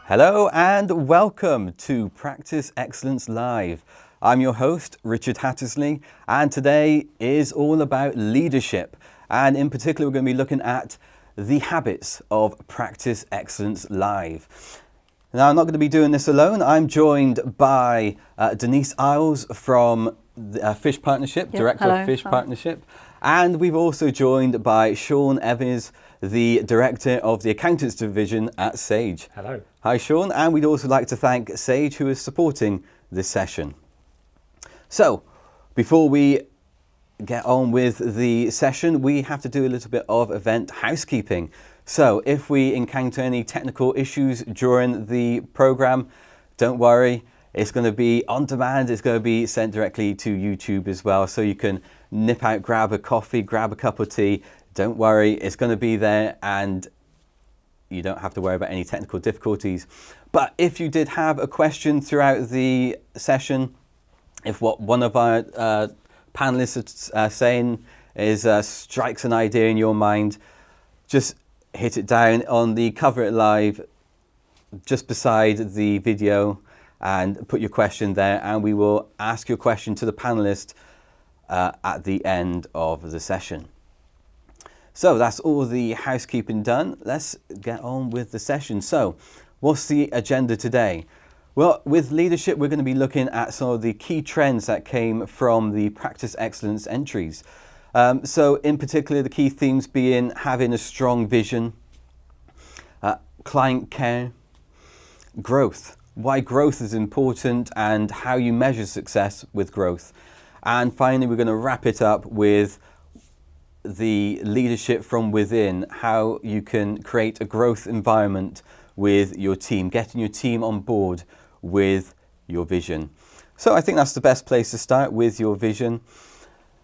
Hello and welcome to Practice Excellence Live. I'm your host, Richard Hattersley, and today is all about leadership. And in particular, we're going to be looking at the habits of Practice Excellence Live. Now, I'm not going to be doing this alone. I'm joined by Denise Isles from the Fish Partnership, Director of Fish Partnership. And we've also joined by Shawn Evans, the Director of the Accountants Division at Sage. Hello. Hi, Shawn. And we'd also like to thank Sage, who is supporting this session. So, before we get on with the session, we have to do a little bit of event housekeeping. So, if we encounter any technical issues during the program, don't worry. It's going to be on demand. It's going to be sent directly to YouTube as well. So you can nip out, grab a coffee, grab a cup of tea. Don't worry, it's going to be there and you don't have to worry about any technical difficulties. But if you did have a question throughout the session, if what one of our panelists are saying is strikes an idea in your mind, just hit it down on the Cover It Live just beside the video and put your question there, and we will ask your question to the panelist at the end of the session. So that's all the housekeeping done. Let's get on with the session. So what's the agenda today? Well, with leadership, we're going to be looking at some of the key trends that came from the Practice Excellence entries. So in particular, the key themes being having a strong vision, client care, growth, why growth is important and how you measure success with growth. And finally, we're going to wrap it up with the leadership from within, how you can create a growth environment with your team, getting your team on board with your vision. So I think that's the best place to start, with your vision.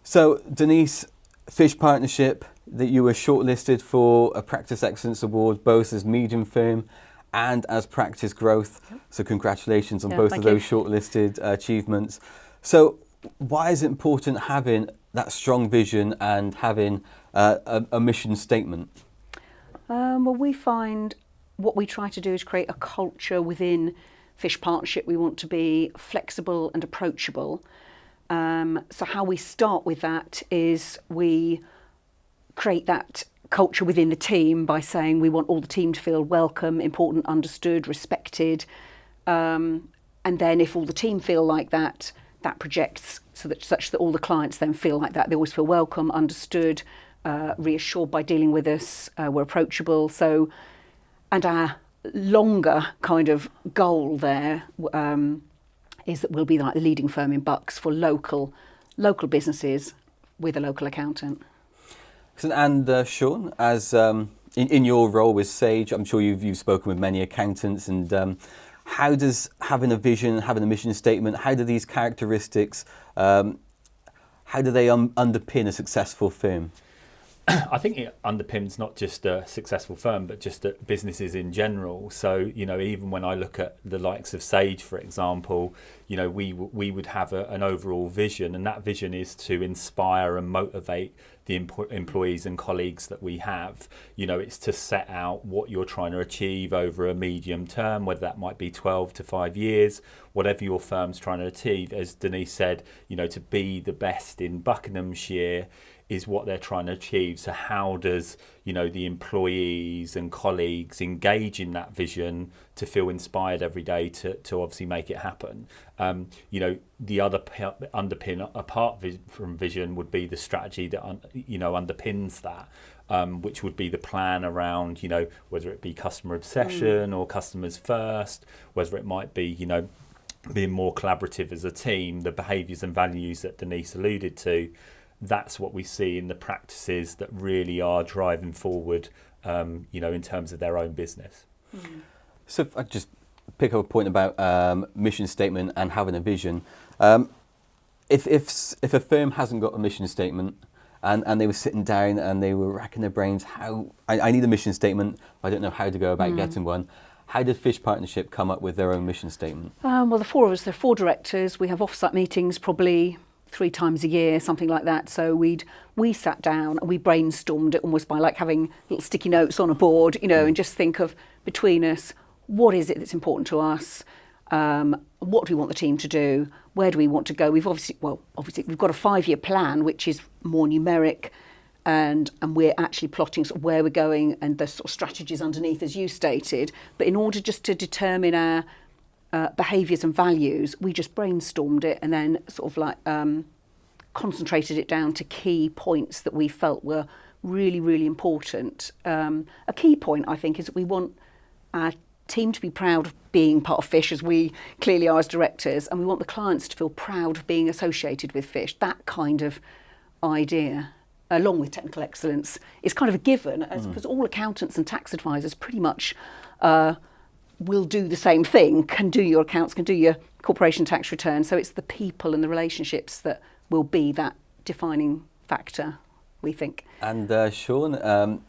So Denise, Fish Partnership, that you were shortlisted for a Practice Excellence Award, both as medium firm and as practice growth. So congratulations on both of those shortlisted achievements. So why is it important having that strong vision and having a mission statement? Well, we find what we try to do is create a culture within Fish Partnership. We want to be flexible and approachable. So how we start with that is we create that culture within the team by saying we want all the team to feel welcome, important, understood, respected. And then if all the team feel like that, that projects such that all the clients then feel like that. They always feel welcome, understood, reassured by dealing with us. We're approachable. So, and our longer kind of goal there is that we'll be like the leading firm in Bucks for local businesses with a local accountant. And Shawn, as in your role with Sage, I'm sure you've spoken with many accountants, and how does having a vision, having a mission statement, how do these characteristics, how do they underpin a successful firm? I think it underpins not just a successful firm, but just businesses in general. So, even when I look at the likes of Sage, for example, we would have an overall vision, and that vision is to inspire and motivate the employees and colleagues that we have. It's to set out what you're trying to achieve over a medium term, whether that might be 12 to 5 years, whatever your firm's trying to achieve. As Denise said, to be the best in Buckinghamshire is what they're trying to achieve. So how does the employees and colleagues engage in that vision to feel inspired every day to obviously make it happen? The other underpin apart from vision would be the strategy that underpins that, which would be the plan around whether it be customer obsession or customers first, whether it might be being more collaborative as a team, the behaviours and values that Denise alluded to. That's what we see in the practices that really are driving forward, in terms of their own business. So if I just pick up a point about mission statement and having a vision. If a firm hasn't got a mission statement and they were sitting down and they were racking their brains, I need a mission statement, I don't know how to go about getting one. How did Fish Partnership come up with their own mission statement? Well, the four of us, there are 4 directors. We have off-site meetings probably 3 times a year, something like that. So we sat down and we brainstormed it almost by like having little sticky notes on a board, and just think of between us, what is it that's important to us? What do we want the team to do? Where do we want to go? We've obviously we've got a 5-year plan, which is more numeric, and we're actually plotting sort of where we're going and the sort of strategies underneath, as you stated. But in order just to determine our behaviours and values, we just brainstormed it and then sort of like concentrated it down to key points that we felt were really, really important. A key point, I think, is that we want our team to be proud of being part of Fish, as we clearly are as directors, and we want the clients to feel proud of being associated with Fish. That kind of idea, along with technical excellence, is kind of a given, because all accountants and tax advisors pretty much will do the same thing, can do your accounts, can do your corporation tax return. So it's the people and the relationships that will be that defining factor, we think. And Shawn,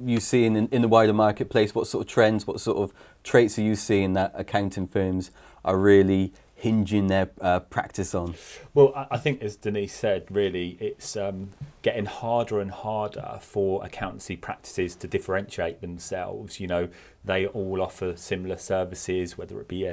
you see in the wider marketplace, what sort of trends, what sort of traits are you seeing that accounting firms are really hinging their practice on? Well, I think, as Denise said, really it's getting harder and harder for accountancy practices to differentiate themselves. You know, they all offer similar services, whether it be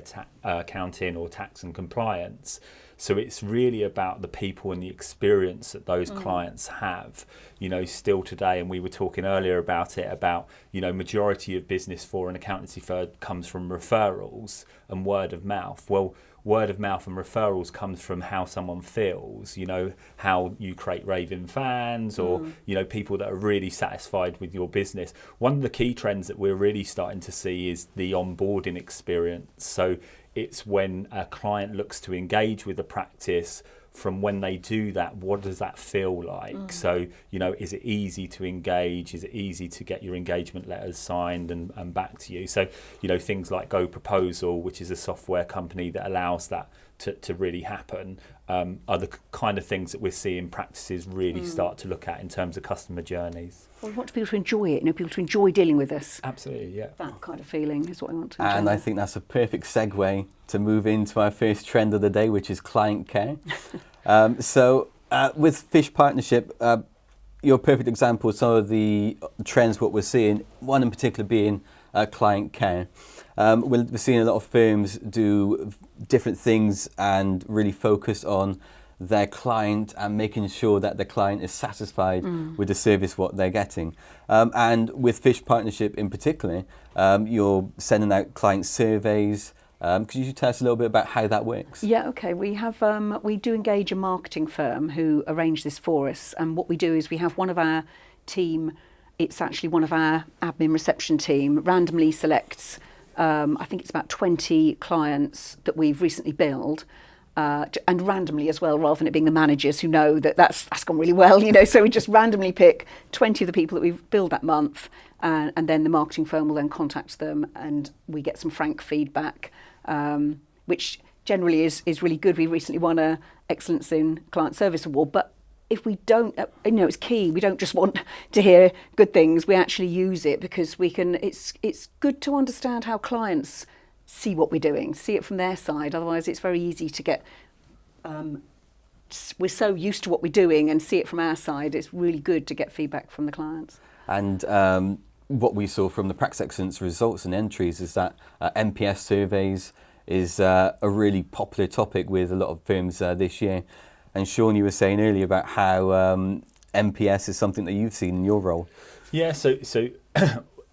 accounting or tax and compliance. So it's really about the people and the experience that those clients have, you know, still today. And we were talking earlier about it, about, you know, majority of business for an accountancy firm comes from referrals and word of mouth. Well, word of mouth and referrals comes from how someone feels, you know, how you create raving fans or, you know, people that are really satisfied with your business. One of the key trends that we're really starting to see is the onboarding experience. So it's when a client looks to engage with a practice, from when they do that, what does that feel like? So, you know, is it easy to engage? Is it easy to get your engagement letters signed and back to you? So, you know, things like Go Proposal, which is a software company that allows that to really happen, are the kind of things that we're seeing practices really start to look at in terms of customer journeys. Well, we want people to enjoy it, you know, people to enjoy dealing with us. Absolutely, yeah. That kind of feeling is what we want to And enjoy. I think that's a perfect segue to move into our first trend of the day, which is client care. With Fish Partnership, you're a perfect example of some of the trends, what we're seeing, one in particular being client care. We're seeing a lot of firms do different things and really focus on their client and making sure that the client is satisfied with the service what they're getting. And with Fish Partnership in particular, you're sending out client surveys. Could you tell us a little bit about how that works? Yeah, okay. We do engage a marketing firm who arrange this for us, and what we do is we have one of our team. It's actually one of our admin reception team randomly selects. I think it's about 20 clients that we've recently billed. And randomly as well, rather than it being the managers who know that that's gone really well, you know. So we just randomly pick 20 of the people that we've billed that month, and then the marketing firm will then contact them, and we get some frank feedback, which generally is really good. We recently won a Excellence in Client Service Award, but if we don't, you know, it's key. We don't just want to hear good things. We actually use it because we can. It's good to understand how clients see what we're doing, see it from their side. Otherwise, it's very easy to get. We're so used to what we're doing and see it from our side. It's really good to get feedback from the clients. And what we saw from the Practice Excellence results and entries is that NPS surveys is a really popular topic with a lot of firms this year. And Shawn, you were saying earlier about how NPS is something that you've seen in your role. Yeah, so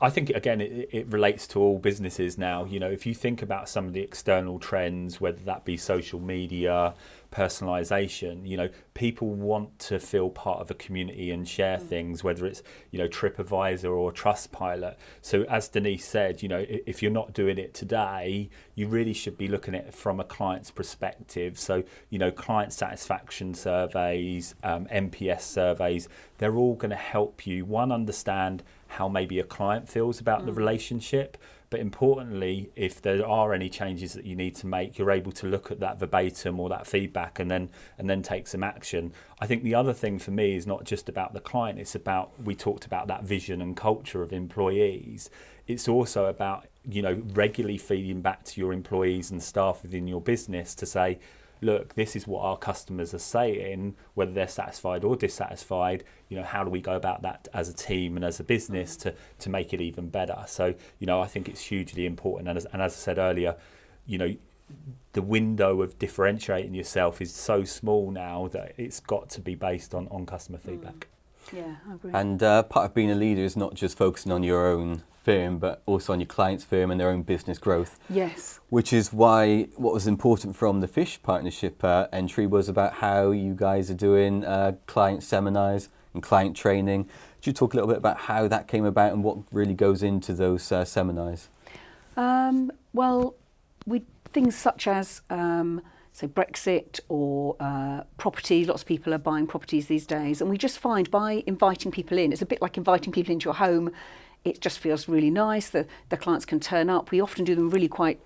I think, again, it relates to all businesses now. You know, if you think about some of the external trends, whether that be social media, personalization, you know, people want to feel part of a community and share things, whether it's, you know, TripAdvisor or Trustpilot. So as Denise said, you know, if you're not doing it today, you really should be looking at it from a client's perspective. So, you know, client satisfaction surveys, NPS surveys, they're all going to help you, one, understand how maybe a client feels about the relationship, but importantly, if there are any changes that you need to make, you're able to look at that verbatim or that feedback and then take some action. I think the other thing for me is not just about the client, it's about, we talked about that vision and culture of employees. It's also about, you know, regularly feeding back to your employees and staff within your business to say, look, this is what our customers are saying, whether they're satisfied or dissatisfied, how do we go about that as a team and as a business to make it even better? So, I think it's hugely important. And as I said earlier, the window of differentiating yourself is so small now that it's got to be based on customer feedback. Yeah, I agree. And part of being a leader is not just focusing on your own firm, but also on your client's firm and their own business growth. Yes. Which is why what was important from the Fish Partnership entry was about how you guys are doing client seminars and client training. Could you talk a little bit about how that came about and what really goes into those seminars? Well, things such as say Brexit or property. Lots of people are buying properties these days, and we just find by inviting people in, it's a bit like inviting people into your home. It just feels really nice. The clients can turn up. We often do them really quite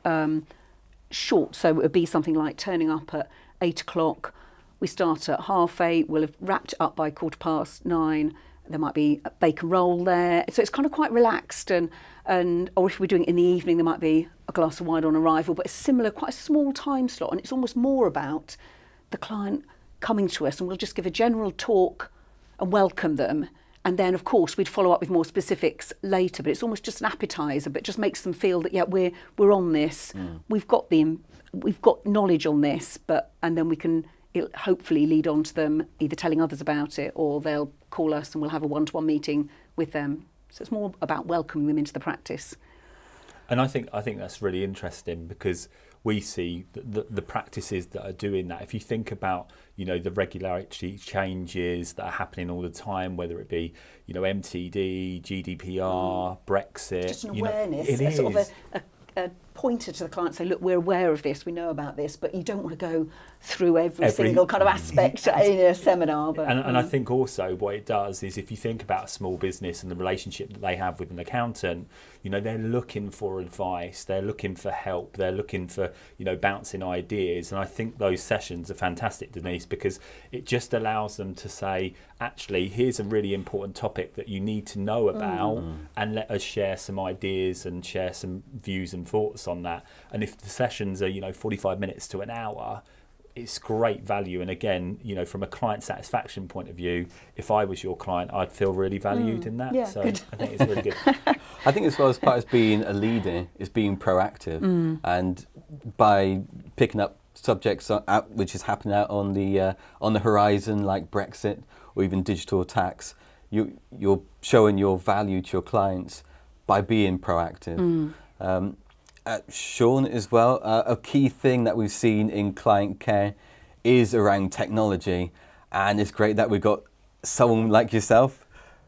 short, so it would be something like turning up at 8 o'clock. We start at 8:30. We'll have wrapped it up by 9:15. There might be a bacon roll there, so it's kind of quite relaxed. And or if we're doing it in the evening, there might be a glass of wine on arrival. But it's similar, quite a small time slot, and it's almost more about the client coming to us, and we'll just give a general talk and welcome them. And then, of course, we'd follow up with more specifics later. But it's almost just an appetizer, but just makes them feel that we're on this. We've got knowledge on this, and then it'll hopefully lead on to them either telling others about it, or they'll call us and we'll have a one-to-one meeting with them. So it's more about welcoming them into the practice. And I think that's really interesting, because we see the practices that are doing that. If you think about the regulatory changes that are happening all the time, whether it be MTD, GDPR, Brexit, just an awareness, it is sort of a pointer to the client, say, look, we're aware of this, we know about this, but you don't want to go through every single kind of aspect in a seminar. But, and I think also what it does is, if you think about a small business and the relationship that they have with an accountant, they're looking for advice, they're looking for help, they're looking for bouncing ideas. And I think those sessions are fantastic, Denise, because it just allows them to say, actually, here's a really important topic that you need to know about, and let us share some ideas and share some views and thoughts on that. And if the sessions are 45 minutes to an hour, it's great value. And again, from a client satisfaction point of view, if I was your client, I'd feel really valued in that. Yeah, so good. I think it's really good. I think as well as part of being a leader is being proactive, and by picking up subjects which is happening out on the horizon, like Brexit or even digital tax, you're showing your value to your clients by being proactive. Shawn, as well, a key thing that we've seen in client care is around technology, and it's great that we've got someone like yourself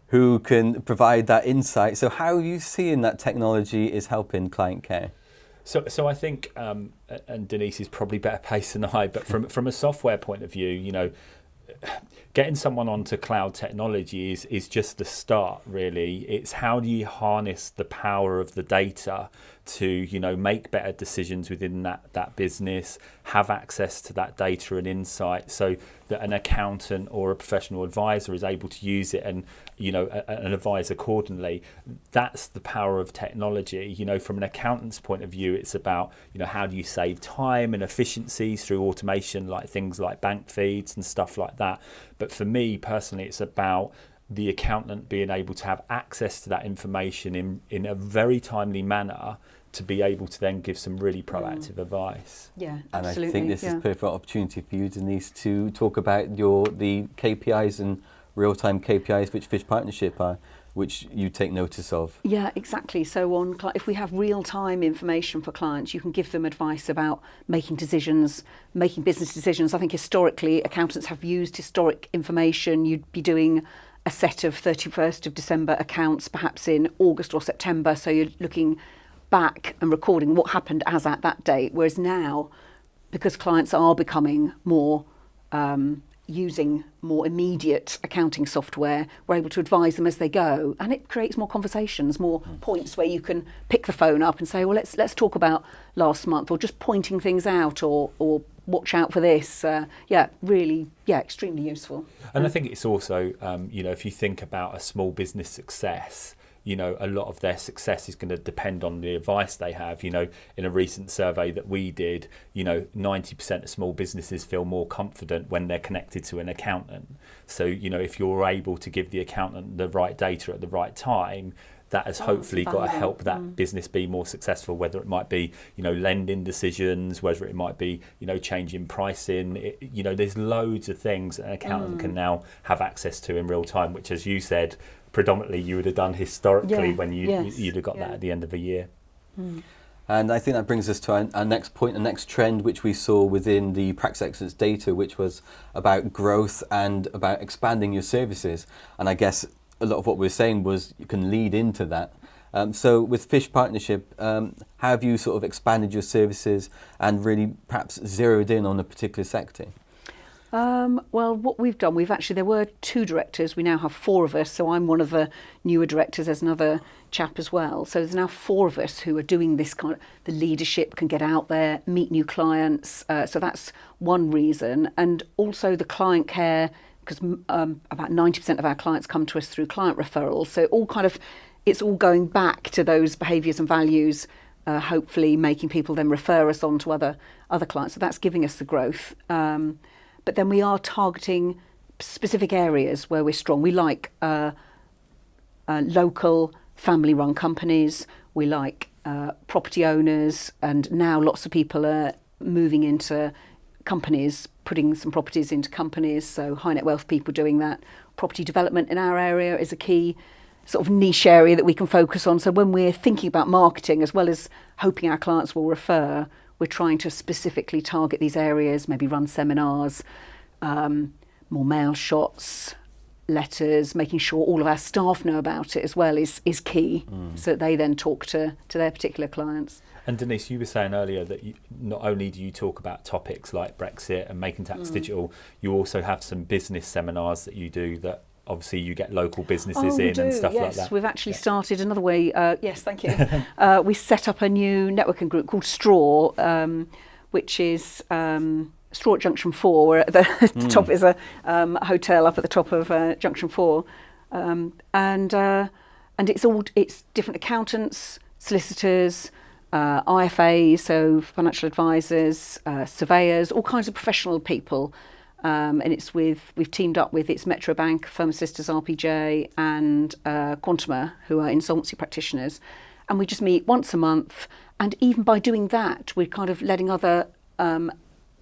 who can provide that insight. So how are you seeing that technology is helping client care? So I think, and Denise is probably better placed than I, but from a software point of view, getting someone onto cloud technology is just the start, really. It's how do you harness the power of the data to make better decisions within that business, have access to that data and insight, so that an accountant or a professional advisor is able to use it and and advise accordingly. That's the power of technology. From an accountant's point of view, it's about how do you save time and efficiencies through automation, like things like bank feeds and stuff like that. But for me personally, it's about the accountant being able to have access to that information in a very timely manner, to be able to then give some really proactive advice. Yeah, and absolutely. I think this is a perfect opportunity for you, Denise, to talk about the KPIs and real-time KPIs which Fish Partnership are, which you take notice of. Yeah, exactly. So if we have real-time information for clients, you can give them advice about making decisions, making business decisions. I think historically, accountants have used historic information. You'd be doing a set of 31st of December accounts, perhaps in August or September. So you're looking back and recording what happened as at that date. Whereas now, because clients are becoming more using more immediate accounting software, we're able to advise them as they go, and it creates more conversations, more points where you can pick the phone up and say, well, let's talk about last month, or just pointing things out, or watch out for this. Extremely useful. And I think it's also, if you think about a small business success, you know, a lot of their success is going to depend on the advice they have. You know, in a recent survey that we did, you know, 90% of small businesses feel more confident when they're connected to an accountant. So, you know, if you're able to give the accountant the right data at the right time, that has hopefully got to help that business be more successful, whether it might be, you know, lending decisions, whether it might be, you know, changing pricing. You know, there's loads of things that an accountant can now have access to in real time, which, as you said, predominantly you would have done historically when you'd have got that at the end of a year. And I think that brings us to our next point, the next trend, which we saw within the Practice Excellence data, which was about growth and about expanding your services. And I guess a lot of what we were saying was you can lead into that. So with Fish Partnership, how have you sort of expanded your services and really perhaps zeroed in on a particular sector? Well, what we've done, there were 2 directors, we now have 4 of us, so I'm one of the newer directors, there's another chap as well. So there's now 4 of us who are doing this kind of, the leadership, can get out there, meet new clients, so that's one reason. And also the client care, because about 90% of our clients come to us through client referrals, so it's all going back to those behaviours and values, hopefully making people then refer us on to other clients, so that's giving us the growth. But then we are targeting specific areas where we're strong. We like local family-run companies. We like property owners, and now lots of people are moving into companies, putting some properties into companies. So high net wealth people doing that. Property development in our area is a key sort of niche area that we can focus on. So when we're thinking about marketing, as well as hoping our clients will refer, we're trying to specifically target these areas, maybe run seminars, more mail shots, letters, making sure all of our staff know about it as well is key, so that they then talk to their particular clients. And Denise, you were saying earlier that not only do you talk about topics like Brexit and making tax digital, you also have some business seminars that you do that obviously you get local businesses in and stuff like that. Yes, we've actually started another way. Yes, thank you. We set up a new networking group called Straw, which is Straw at Junction 4. We're at the top is a hotel up at the top of Junction 4, and it's different accountants, solicitors, IFAs, so financial advisors, surveyors, all kinds of professional people. And we've teamed up with Metro Bank, Firm Sisters, RPJ, and Quantuma, who are insolvency practitioners, and we just meet once a month. And even by doing that, we're kind of letting other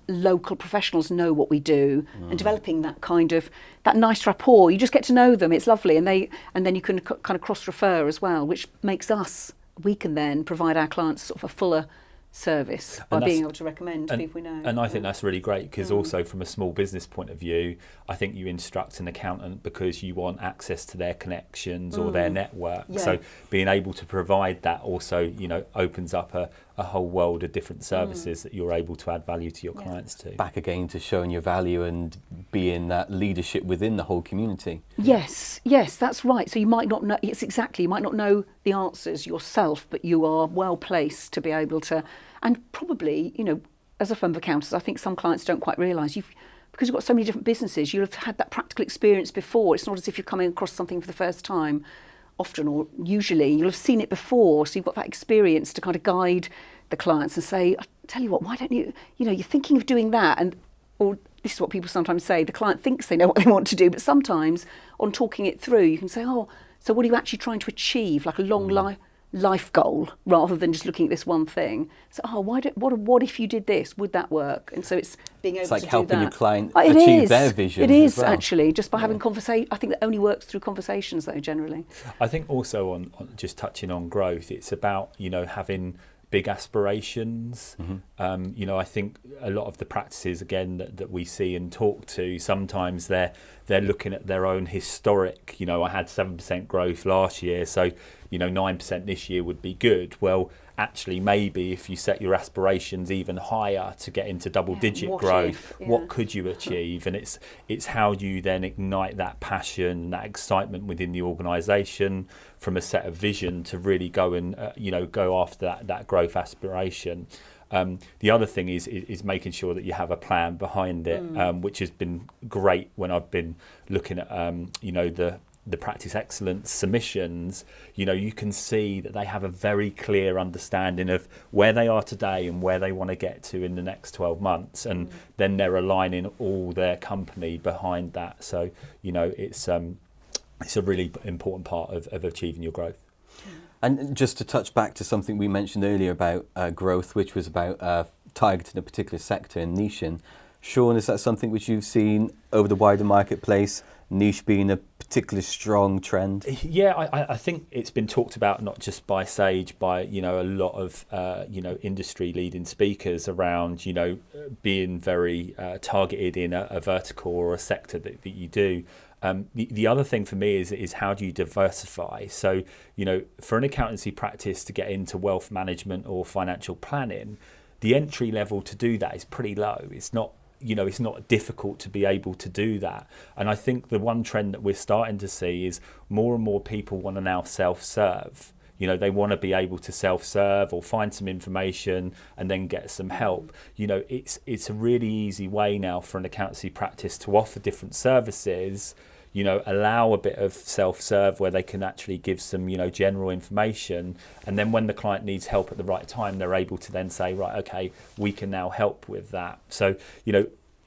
local professionals know what we do and developing that nice rapport. You just get to know them; it's lovely, and then you can kind of cross refer as well, which makes we can then provide our clients sort of a fuller service by being able to recommend people we know. And I think that's really great, because also from a small business point of view, I think you instruct an accountant because you want access to their connections or their network. So being able to provide that also, you know, opens up a whole world of different services that you're able to add value to your clients to. Back again to showing your value and being that leadership within the whole community. Yes, that's right. So you might not know, you might not know the answers yourself, but you are well placed to be able to, and probably, you know, as a firm of accountants, I think some clients don't quite realise because you've got so many different businesses, you'll have had that practical experience before. It's not as if you're coming across something for the first time. Often, or usually, you'll have seen it before, so you've got that experience to kind of guide the clients and say, I tell you what, why don't you, you're thinking of doing that, or this is what people sometimes say, the client thinks they know what they want to do, but sometimes on talking it through, you can say, oh, so what are you actually trying to achieve, like a long life goal, rather than just looking at this one thing. So, what if you did this? Would that work? And so it's being able to do that. It's like helping your client achieve their vision. It is actually, just by having conversation. I think that only works through conversations, though, generally. I think also on just touching on growth, it's about, having big aspirations. I think a lot of the practices, again, that we see and talk to, sometimes they're looking at their own historic, I had 7% growth last year, so 9% this year would be good. Well, actually, maybe if you set your aspirations even higher to get into double-digit growth, what could you achieve? And it's how you then ignite that passion, that excitement within the organisation from a set of vision to really go and go after that growth aspiration. The other thing is making sure that you have a plan behind it, which has been great when I've been looking at the practice excellence submissions, you can see that they have a very clear understanding of where they are today and where they want to get to in the next 12 months. And then they're aligning all their company behind that. So, it's a really important part of achieving your growth. And just to touch back to something we mentioned earlier about growth, which was about targeting a particular sector and niching. Shawn, is that something which you've seen over the wider marketplace, niche being a particularly strong trend? Yeah, I think it's been talked about not just by Sage, by a lot of industry leading speakers around being very targeted in a vertical or a sector that you do. The other thing for me is how do you diversify? So for an accountancy practice to get into wealth management or financial planning, the entry level to do that is pretty low. It's not difficult to be able to do that. And I think the one trend that we're starting to see is more and more people want to now self-serve. They want to be able to self-serve or find some information and then get some help. It's a really easy way now for an accountancy practice to offer different services, allow a bit of self-serve where they can actually give some, general information. And then when the client needs help at the right time, they're able to then say, right, okay, we can now help with that. So,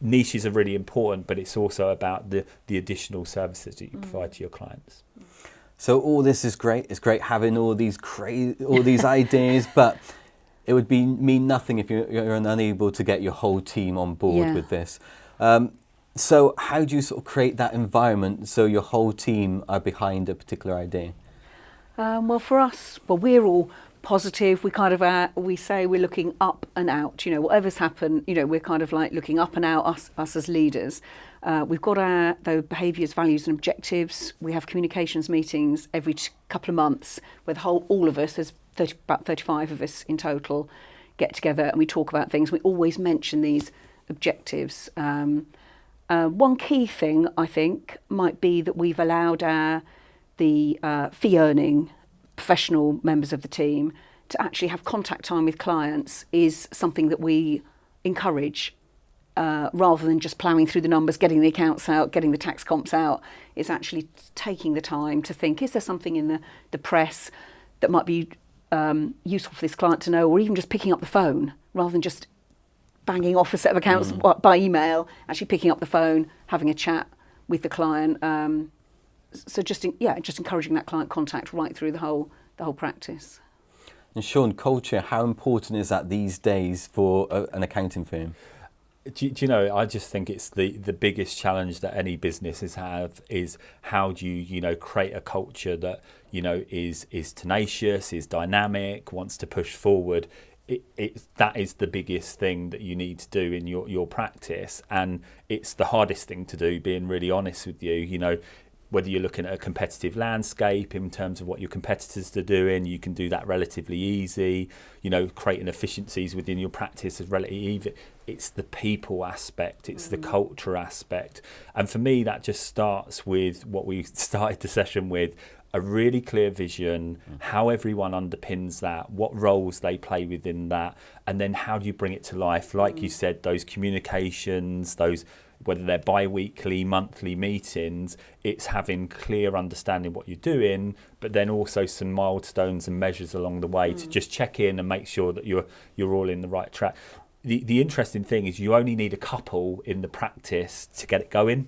niches are really important, but it's also about the additional services that you provide to your clients. So all this is great. It's great having all these ideas, but it would mean nothing if you're unable to get your whole team on board with this. So how do you sort of create that environment so your whole team are behind a particular idea? Well, for us, we're all positive. We kind of we say we're looking up and out. Whatever's happened, we're kind of like looking up and out. Us as leaders, we've got the behaviours, values, and objectives. We have communications meetings every couple of months where all of us, there's about 35 of us in total, get together and we talk about things. We always mention these objectives. One key thing, I think, might be that we've allowed the fee-earning professional members of the team to actually have contact time with clients is something that we encourage rather than just ploughing through the numbers, getting the accounts out, getting the tax comps out. It's actually taking the time to think, is there something in the press that might be useful for this client to know, or even just picking up the phone rather than just banging off a set of accounts by email, actually picking up the phone, having a chat with the client. So just encouraging that client contact right through the whole practice. And Shawn, culture, how important is that these days for an accounting firm? Do you know, I just think it's the biggest challenge that any businesses have is how do you create a culture that, is tenacious, is dynamic, wants to push forward. That is the biggest thing that you need to do in your practice, and it's the hardest thing to do, being really honest with you. Whether you're looking at a competitive landscape in terms of what your competitors are doing, you can do that relatively easy. Creating efficiencies within your practice is relatively easy. It's the people aspect, it's the culture aspect. And for me, that just starts with what we started the session with, a really clear vision, how everyone underpins that, what roles they play within that, and then how do you bring it to life? Like you said, those communications, whether they're bi-weekly, monthly meetings, it's having clear understanding what you're doing, but then also some milestones and measures along the way to just check in and make sure that you're all in the right track. The interesting thing is you only need a couple in the practice to get it going.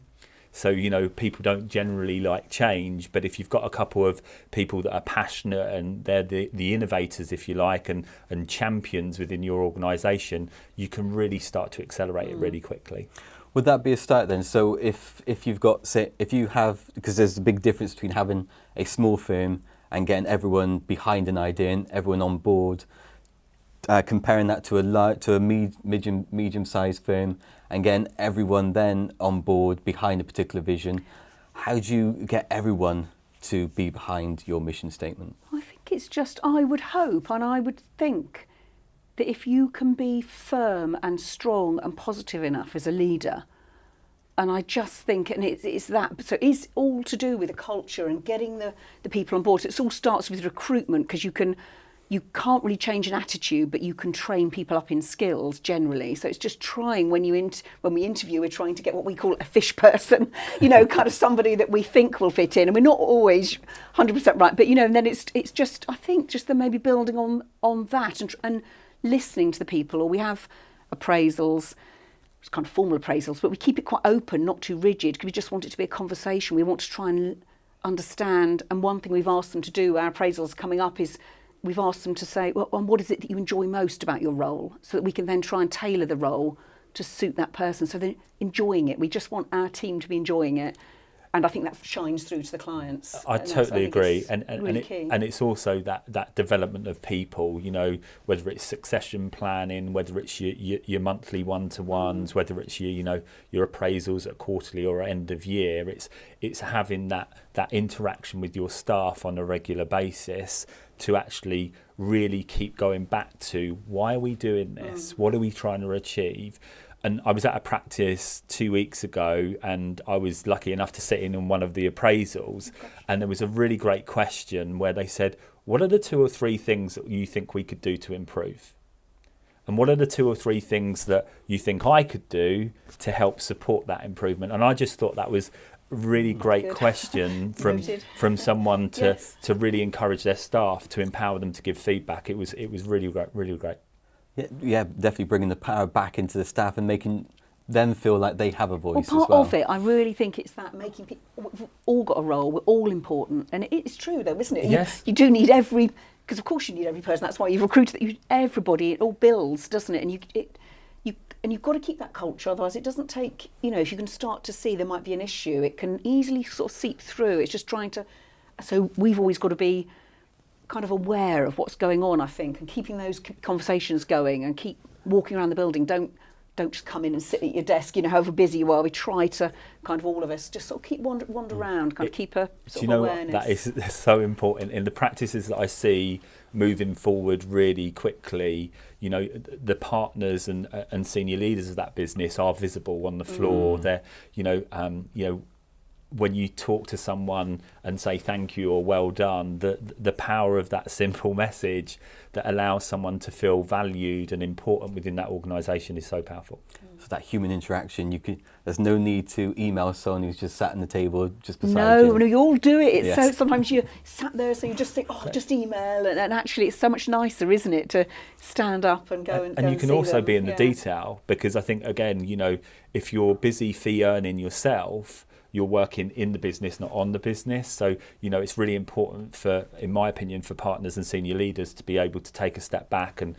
So, people don't generally like change, but if you've got a couple of people that are passionate and they're the innovators, if you like, and champions within your organisation, you can really start to accelerate it really quickly. Would that be a start then? So if you've got, say, if you have, because there's a big difference between having a small firm and getting everyone behind an idea and everyone on board, comparing that to a medium-sized firm and getting everyone then on board behind a particular vision, how do you get everyone to be behind your mission statement? I think it's just, I would hope and I would think that if you can be firm and strong and positive enough as a leader, and I just think, and it's that, so it's all to do with the culture and getting the people on board. So it all starts with recruitment, because you can you can't really change an attitude, but you can train people up in skills generally. So it's just trying when we interview, we're trying to get what we call a fish person, kind of somebody that we think will fit in, and we're not always 100% right. But and then it's just, I think, just then maybe building on that and listening to the people. Or we have appraisals, it's kind of formal appraisals, but we keep it quite open, not too rigid, because we just want it to be a conversation. We want to try and understand. And one thing we've asked them to do, our appraisals coming up, is we've asked them to say, well, what is it that you enjoy most about your role, so that we can then try and tailor the role to suit that person. So they're enjoying it. We just want our team to be enjoying it. And I think that shines through to the clients. I totally agree. And it's also that development of people, whether it's succession planning, whether it's your monthly one-to-ones, whether it's your appraisals at quarterly or end of year. It's having that interaction with your staff on a regular basis to actually really keep going back to, why are we doing this? What are we trying to achieve? And I was at a practice 2 weeks ago, and I was lucky enough to sit in on one of the appraisals. And there was a really great question where they said, what are the 2 or 3 things that you think we could do to improve? And what are the 2 or 3 things that you think I could do to help support that improvement? And I just thought that was a really great question from someone to really encourage their staff, to empower them to give feedback. It was really great, really great. Yeah, definitely bringing the power back into the staff and making them feel like they have a voice part as well. of it, I really think it's that making people, we've all got a role, we're all important. And it's true though, isn't it? Yes. You do need because of course you need every person, that's why you've recruited everybody, it all builds, doesn't it? And you've got to keep that culture, otherwise it doesn't take, if you can start to see there might be an issue, it can easily sort of seep through. It's just so we've always got to be kind of aware of what's going on, I think, and keeping those conversations going and keep walking around the building. Don't just come in and sit at your desk, however busy you are. We try to kind of, all of us, just sort of keep wander around, kind of keep a sort of awareness. That is so important in the practices that I see moving forward really quickly. The partners and senior leaders of that business are visible on the floor. They're when you talk to someone and say thank you or well done, the power of that simple message that allows someone to feel valued and important within that organisation is so powerful. So that human interaction, there's no need to email someone who's just sat at the table just beside you. No, you all do it. It's so sometimes you're sat there, so you just think, just email, and actually it's so much nicer, isn't it, to stand up and go and you can see also them. be in the detail, because I think, again, if you're busy fee earning yourself, you're working in the business, not on the business. So, it's really important in my opinion, for partners and senior leaders to be able to take a step back and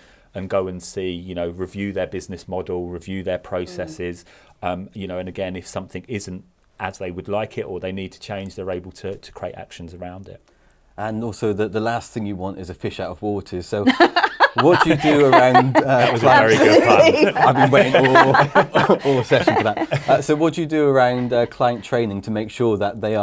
go and see, review their business model, review their processes, and again, if something isn't as they would like it or they need to change, they're able to create actions around it. And also the last thing you want is a fish out of water. So what do you do around... that was a very good pun. I've been waiting all session for that. So what do you do around client training to make sure that they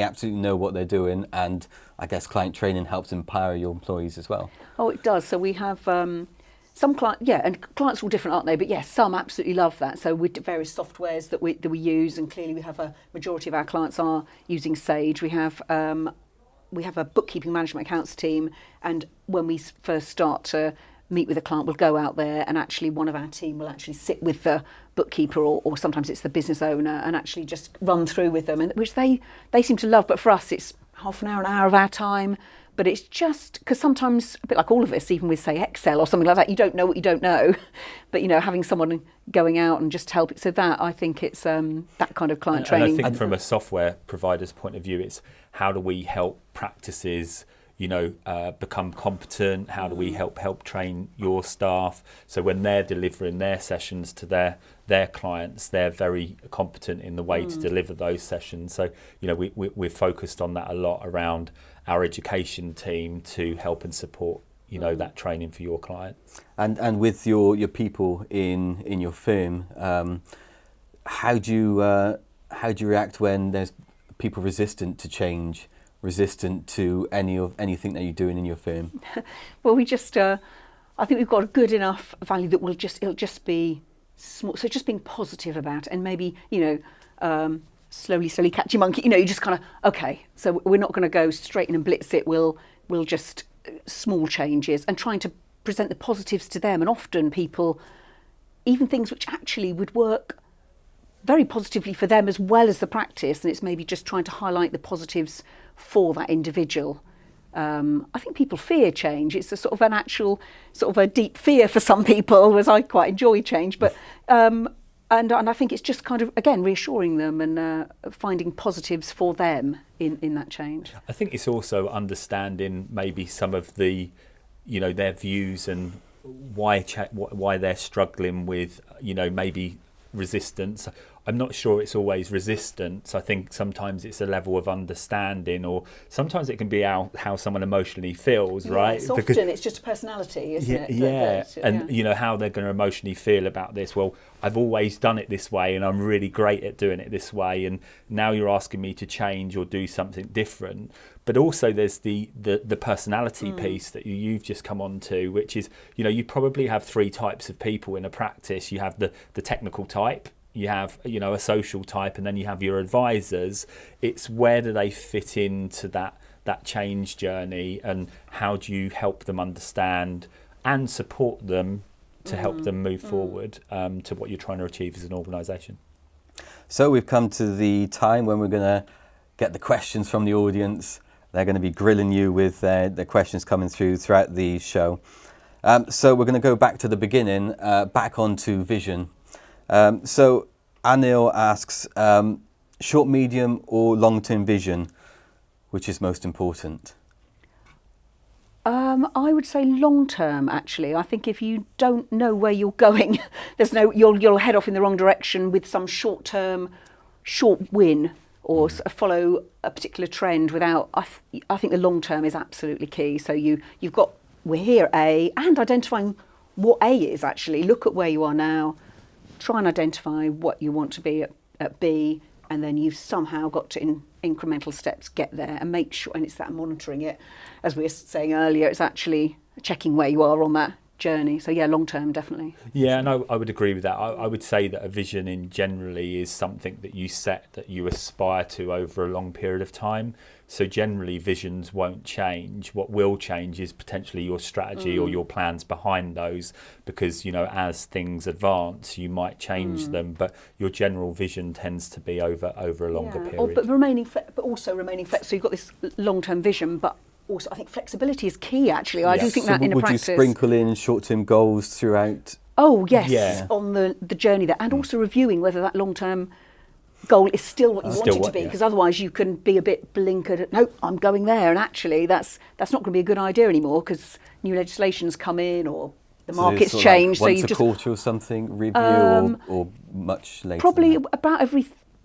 absolutely know what they're doing, and I guess client training helps empower your employees as well? Oh, it does. So we have some clients, and clients are all different, aren't they? But yes, some absolutely love that. So with various softwares that we use, and clearly we have a majority of our clients are using Sage. We have a bookkeeping management accounts team, and when we first start to meet with a client, we'll go out there, and actually one of our team will actually sit with the bookkeeper, or sometimes it's the business owner, and actually just run through with them, and which they seem to love. But for us, it's half an hour of our time. But it's just because sometimes, a bit like all of us, even with, say, Excel or something like that, you don't know what you don't know. But, having someone going out and just help it. So that, I think it's that kind of client training. And I think from a software provider's point of view, it's how do we help practices, become competent? How do we help train your staff? So when they're delivering their sessions to their clients, they're very competent in the way to deliver those sessions. So, we're focused on that a lot around our education team to help and support, that training for your clients. And with your people in your firm, how do you react when there's people resistant to change, resistant to anything that you're doing in your firm? Well, we just, I think we've got a good enough value that it'll just be small. So just being positive about it, and maybe, slowly catch your monkey. You just kind of, okay, so we're not going to go straight in and blitz it. We'll just small changes and trying to present the positives to them. And often people, even things which actually would work very positively for them as well as the practice, and it's maybe just trying to highlight the positives for that individual. I think people fear change. It's a sort of an actual, sort of a deep fear for some people, whereas I quite enjoy change. But and I think it's just kind of, again, reassuring them and finding positives for them in that change. I think it's also understanding maybe some of the, their views and why they're struggling with, maybe resistance. I'm not sure it's always resistance. I think sometimes it's a level of understanding, or sometimes it can be how someone emotionally feels, right? It's often it's just a personality, isn't it? Yeah, and how they're going to emotionally feel about this. Well, I've always done it this way and I'm really great at doing it this way, and now you're asking me to change or do something different. But also there's the personality piece that you've just come on to, which is, you probably have 3 types of people in a practice. You have the technical type, you have, a social type, and then you have your advisors. It's where do they fit into that change journey, and how do you help them understand and support them to help them move forward to what you're trying to achieve as an organisation. So we've come to the time when we're going to get the questions from the audience. They're going to be grilling you with the questions coming throughout the show. So we're going to go back to the beginning, back onto vision. So Anil asks, short, medium or long-term vision, which is most important? I would say long-term, actually. I think if you don't know where you're going, you'll head off in the wrong direction with some short win, or follow a particular trend without. I think the long-term is absolutely key. So we're here at A, and identifying what A is actually. Look at where you are now. Try and identify what you want to be at B, and then you've somehow got to, in incremental steps, get there and make sure. And it's that monitoring it, as we were saying earlier. It's actually checking where you are on that journey. So yeah, long term, definitely. Yeah, and I would agree with that. I would say that a vision in generally is something that you set, that you aspire to over a long period of time. So generally visions won't change. What will change is potentially your strategy or your plans behind those, because as things advance you might change them, but your general vision tends to be over a longer period. But also remaining flexible. So you've got this long-term vision, but also I think flexibility is key, actually. I do think that in a practice. Would you sprinkle in short-term goals throughout? Oh yes, yeah. On the journey there, and also reviewing whether that long-term goal is still what you want it to be, because otherwise you can be a bit blinkered. Nope, I'm going there, and actually that's not going to be a good idea anymore, because new legislation's come in or the market's changed. Like once so you a quarter or something review, or much later. Probably about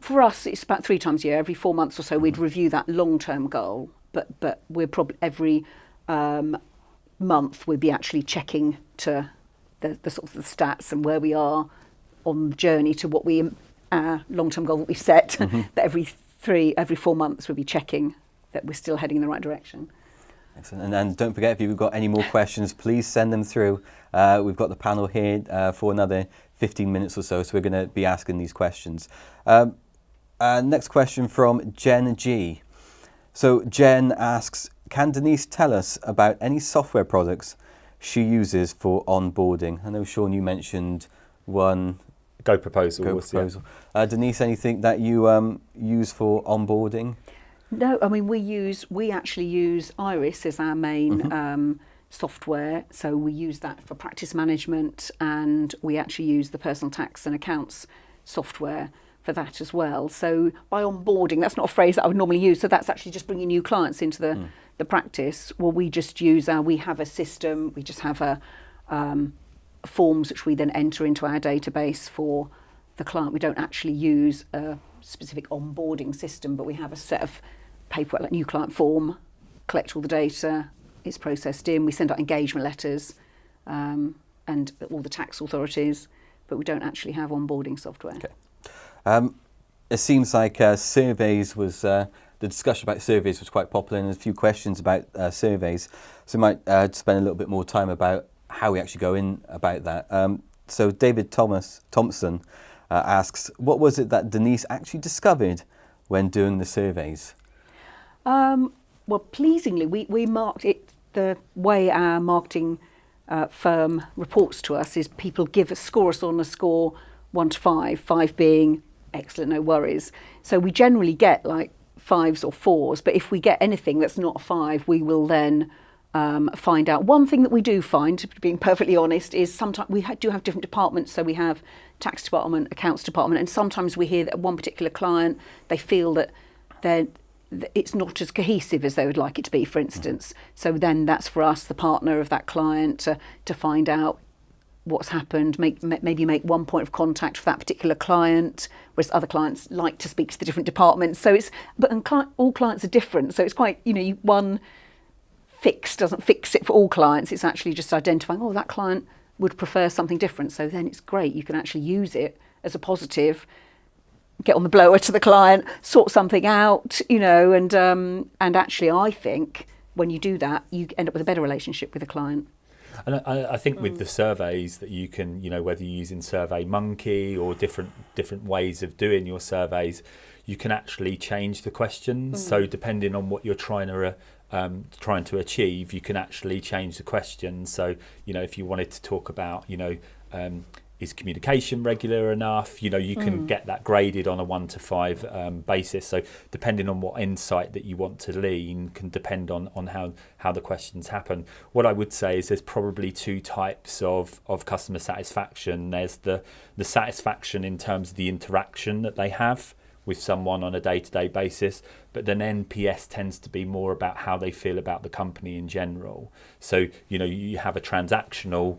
for us it's about 3 times a year, every 4 months or so we'd review that long-term goal. But we're probably every month we'd be actually checking to the sort of the stats and where we are on the journey to what long-term goal that we've set. But every 4 months we'll be checking that we're still heading in the right direction. Excellent. And don't forget, if you've got any more questions, please send them through. We've got the panel here for another 15 minutes or so we're going to be asking these questions. Next question from Jen G. So Jen asks, can Denise tell us about any software products she uses for onboarding? I know, Shawn, you mentioned one. Go Proposal. Yeah. Denise, anything that you use for onboarding? No, I mean we actually use Iris as our main software. So we use that for practice management, and we actually use the personal tax and accounts software for that as well. So by onboarding, that's not a phrase that I would normally use. So that's actually just bringing new clients into the practice. Well, we just use we have a system. We just have a forms which we then enter into our database for the client. We don't actually use a specific onboarding system, but we have a set of paperwork, like new client form, collect all the data, it's processed in, we send out engagement letters and all the tax authorities, but we don't actually have onboarding software. Okay. It seems like surveys was, the discussion about surveys was quite popular, and there's a few questions about surveys. So we might spend a little bit more time about how we actually go in about that. So David Thompson asks, what was it that Denise actually discovered when doing the surveys? Well, pleasingly, we marked it. the way our marketing firm reports to us is people score us on a score 1 to 5, 5 being excellent, no worries. So we generally get like 5s or 4s, but if we get anything that's not a 5, we will then find out. One thing that we do find, being perfectly honest, is sometimes we do have different departments. So we have tax department, accounts department, and sometimes we hear that one particular client, they feel that it's not as cohesive as they would like it to be, for instance. So then that's for us, the partner of that client, to find out what's happened, maybe make one point of contact for that particular client, whereas other clients like to speak to the different departments. So all clients are different. So it's quite, one fix doesn't fix it for all clients. It's actually just identifying, that client would prefer something different. So then it's great. You can actually use it as a positive, get on the blower to the client, sort something out, and actually I think when you do that, you end up with a better relationship with the client. And I think with the surveys that you can, whether you're using SurveyMonkey or different ways of doing your surveys, you can actually change the questions. So depending on what you're trying to achieve, you can actually change the questions. So, if you wanted to talk about, is communication regular enough? You can get that graded on a 1 to 5 basis. So depending on what insight that you want to lean can depend on how the questions happen. What I would say is there's probably 2 types of customer satisfaction. There's the satisfaction in terms of the interaction that they have with someone on a day-to-day basis, but then NPS tends to be more about how they feel about the company in general. So, you have a transactional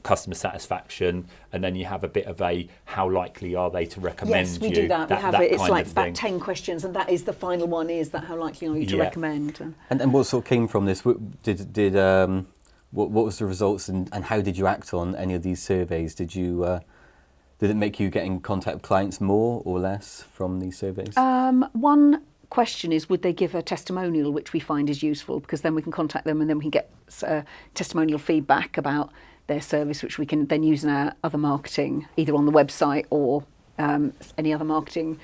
customer satisfaction, and then you have a bit of a how likely are they to recommend you. Yes, we do that. We have it. It's like about 10 questions, and that is the final one, is that how likely are you to recommend. And what sort of came from this? What was the results, and how did you act on any of these surveys? Did it make you get in contact with clients more or less from these surveys? One question is, would they give a testimonial, which we find is useful, because then we can contact them and then we can get testimonial feedback about their service, which we can then use in our other marketing, either on the website or any other marketing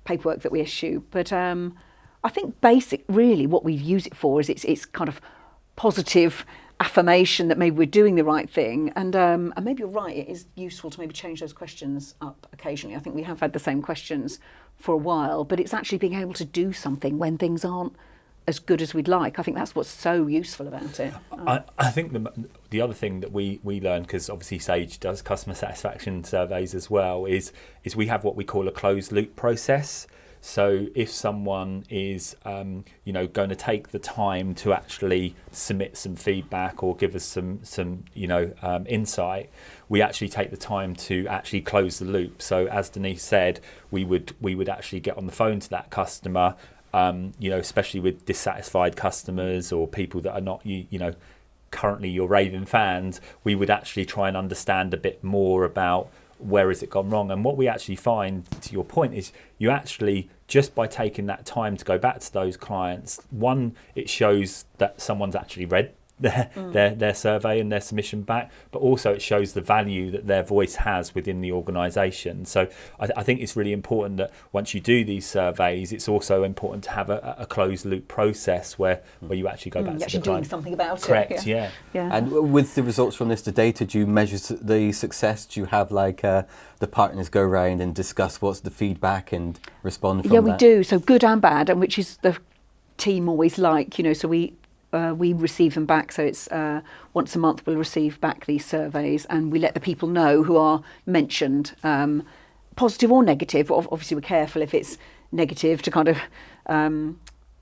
paperwork that we issue. But I think really what we use it for is it's kind of positive affirmation that maybe we're doing the right thing, and maybe you're right, it is useful to maybe change those questions up occasionally. I think we have had the same questions for a while, but it's actually being able to do something when things aren't as good as we'd like. I think that's what's so useful about it. I think the other thing that we learn, because obviously Sage does customer satisfaction surveys as well, is we have what we call a closed loop process. So if someone is going to take the time to actually submit some feedback or give us some insight, we actually take the time to actually close the loop. So as Denise said, we would actually get on the phone to that customer, especially with dissatisfied customers or people that are not, currently your raving fans. We would actually try and understand a bit more about where has it gone wrong. And what we actually find, to your point, is you actually, just by taking that time to go back to those clients, one, it shows that someone's actually read their survey and their submission back, but also it shows the value that their voice has within the organisation. So I think it's really important that once you do these surveys, it's also important to have a closed loop process where you actually go back to the doing something about Correct, it. yeah. And with the results from this, the data, do you measure the success? Do you have the partners go around and discuss what's the feedback and respond from that? Yeah, we do. So good and bad, and which is the team always like, so we receive them back, so it's once a month we'll receive back these surveys, and we let the people know who are mentioned, positive or negative. Obviously we're careful if it's negative to kind of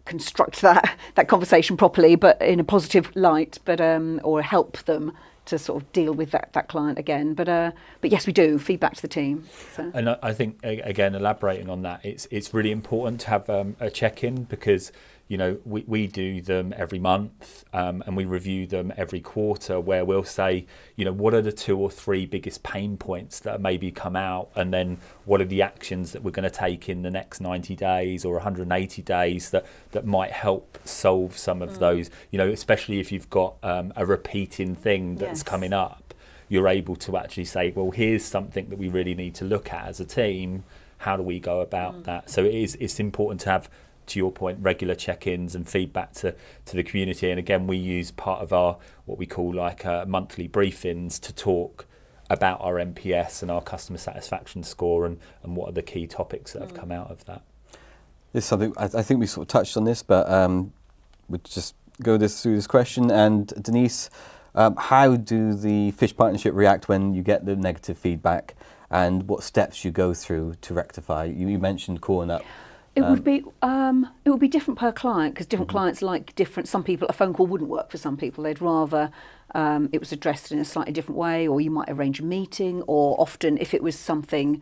construct that conversation properly, but in a positive light, but or help them to sort of deal with that client again. But yes, we do feedback to the team. So. And I think, again, elaborating on that, it's really important to have a check-in, because we do them every month, and we review them every quarter, where we'll say, what are the 2 or 3 biggest pain points that maybe come out, and then what are the actions that we're going to take in the next 90 days or 180 days that might help solve some of those, especially if you've got a repeating thing that's coming up. You're able to actually say, well, here's something that we really need to look at as a team. How do we go about that? So it's important to have to your point, regular check-ins and feedback to the community. And again, we use part of our what we call like monthly briefings to talk about our NPS and our customer satisfaction score and what are the key topics that have come out of that. This is something I think we sort of touched on this, but we'll just go through this question. And Denise, how do the Fish Partnership react when you get the negative feedback, and what steps you go through to rectify? You mentioned calling up. It would be different per client, because different clients like different. Some people, a phone call wouldn't work for some people. They'd rather it was addressed in a slightly different way, or you might arrange a meeting, or often if it was something,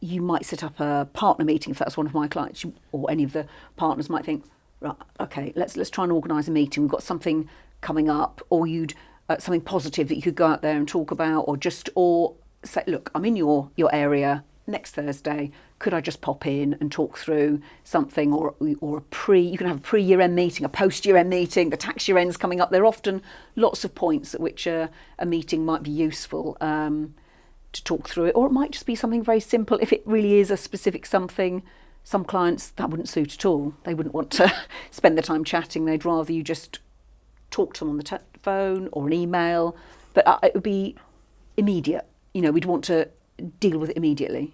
you might set up a partner meeting. If that's one of my clients, or any of the partners might think, right, okay, let's try and organise a meeting. We've got something coming up, or you'd something positive that you could go out there and talk about, or say, look, I'm in your area next Thursday. Could I just pop in and talk through something, or you can have a pre-year-end meeting, a post-year-end meeting, the tax year-end's coming up. There are often lots of points at which a meeting might be useful to talk through it, or it might just be something very simple. If it really is a specific something, some clients that wouldn't suit at all. They wouldn't want to spend the time chatting. They'd rather you just talk to them on the phone or an email, but it would be immediate. We'd want to deal with it immediately.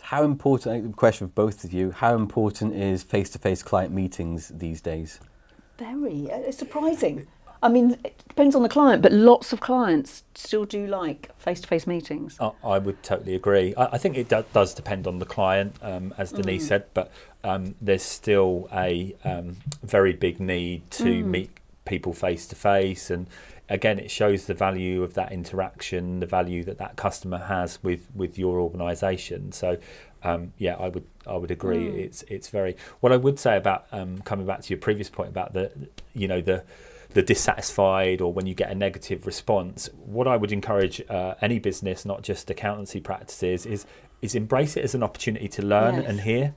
How important, a question for both of you, how important is face-to-face client meetings these days? Very. It's surprising. I mean, it depends on the client, but lots of clients still do like face-to-face meetings. I would totally agree. I think it does depend on the client, as Denise said, but there's still a very big need to meet people face-to-face, and again, it shows the value of that interaction, the value that customer has with your organisation. So, yeah, I would agree. It's very. What I would say about coming back to your previous point about the dissatisfied, or when you get a negative response, what I would encourage any business, not just accountancy practices, is embrace it as an opportunity to learn and hear.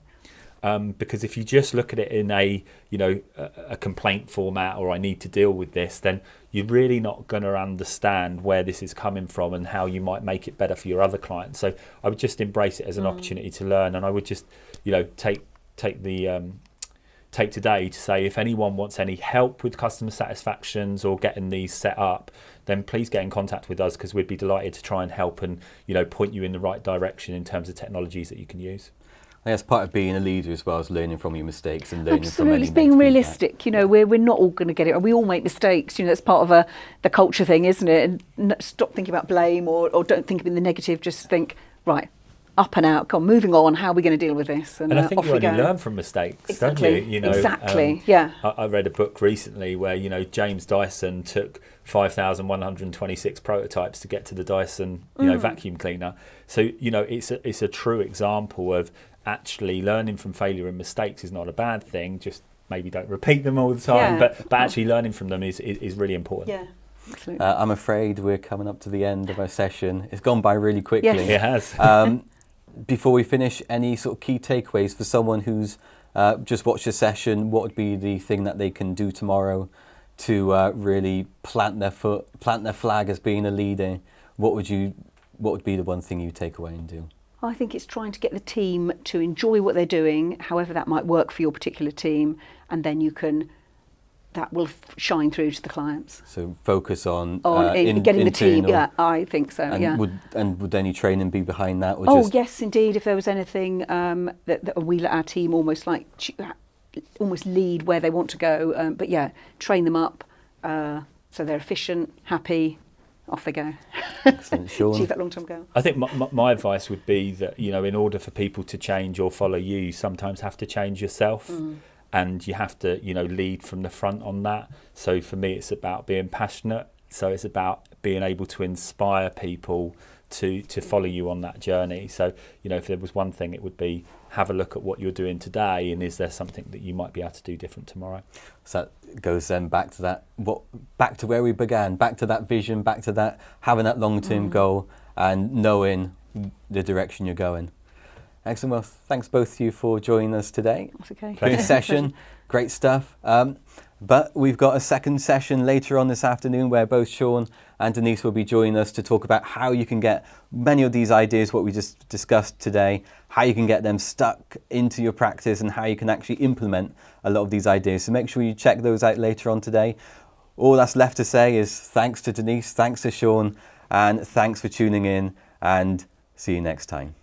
Because if you just look at it in a complaint format, or I need to deal with this, then you're really not going to understand where this is coming from and how you might make it better for your other clients. So I would just embrace it as an opportunity to learn, and I would just take today to say, if anyone wants any help with customer satisfactions or getting these set up, then please get in contact with us, because we'd be delighted to try and help and point you in the right direction in terms of technologies that you can use. I guess part of being a leader as well is learning from your mistakes and learning Absolutely. from any It's being negative realistic. We're not all going to get it. We all make mistakes. That's part of the culture thing, isn't it? And stop thinking about blame or don't think in the negative. Just think, right, up and out. Come on, moving on. How are we going to deal with this? And I think you only learn from mistakes, don't you? Exactly. Yeah. I read a book recently where James Dyson took 5,126 prototypes to get to the Dyson vacuum cleaner. So it's a true example of actually learning from failure and mistakes is not a bad thing. Just maybe don't repeat them all the time, but actually learning from them is really important. Yeah. Absolutely. I'm afraid we're coming up to the end of our session. It's gone by really quickly. Yes. It has. Before we finish, any sort of key takeaways for someone who's just watched the session? What would be the thing that they can do tomorrow to really plant their flag as being a leader? What would be the one thing you take away and do? I think it's trying to get the team to enjoy what they're doing, however that might work for your particular team, and then that will shine through to the clients. So focus on getting the team. Yeah, I think so. And would any training be behind that? Or yes, indeed. If there was anything that we let our team almost lead where they want to go, but yeah, train them up so they're efficient, happy. Off they go. Excellent. Shawn? Achieve that long-term goal. I think my advice would be that in order for people to change or follow you sometimes have to change yourself, and you have to lead from the front on that. So for me, it's about being passionate. So it's about being able to inspire people to follow you on that journey. So if there was one thing, it would be have a look at what you're doing today, and is there something that you might be able to do different tomorrow. So that goes then back to back to where we began, back to that vision, back to that having that long-term goal and knowing the direction you're going. Excellent. Well, thanks both of you for joining us today. That's okay. Great session, great stuff. But we've got a second session later on this afternoon where both Shawn and Denise will be joining us to talk about how you can get many of these ideas, what we just discussed today, how you can get them stuck into your practice and how you can actually implement a lot of these ideas. So make sure you check those out later on today. All that's left to say is thanks to Denise, thanks to Shawn, and thanks for tuning in, and see you next time.